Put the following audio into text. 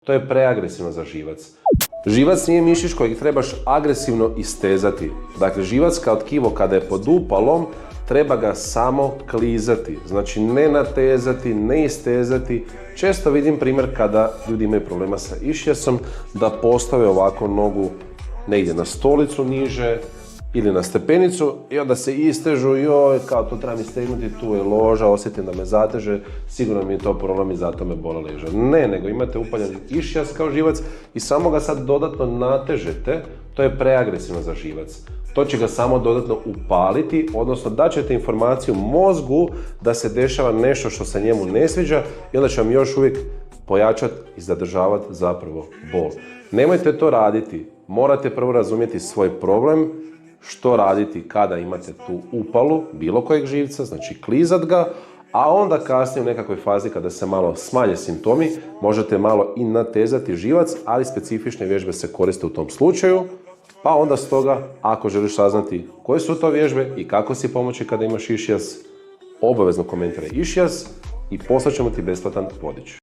to je preagresivno za živac. Živac nije mišić kojeg trebaš agresivno istezati. Dakle, živac kao tkivo kada je pod upalom, treba ga samo klizati. Znači, ne natezati, ne istezati. Često vidim primjer kada ljudi imaju problema sa išljasom, da postave ovako nogu negdje na stolicu niže ili na stepenicu i onda se istežu, joj, kao to trebam istegnuti, tu je loža, osjetim da me zateže, sigurno mi je to problem i zato me bole leža. Ne, nego imate upaljen išljas kao živac i samo ga sad dodatno natežete, to je preagresivno za živac. To će ga samo dodatno upaliti, odnosno daćete informaciju mozgu da se dešava nešto što se njemu ne sviđa i onda će vam još uvijek pojačati i zadržavati zapravo bol. Nemojte to raditi, morate prvo razumjeti svoj problem, što raditi kada imate tu upalu bilo kojeg živca, znači klizat ga, a onda kasnije u nekakvoj fazi kada se malo smanje simptomi, možete malo i natezati živac, ali specifične vježbe se koriste u tom slučaju. Pa onda stoga, ako želiš saznati koje su to vježbe i kako si pomoći kada imaš išljas, obavezno komentiraj išljas i poslat ćemo ti besplatan vodič.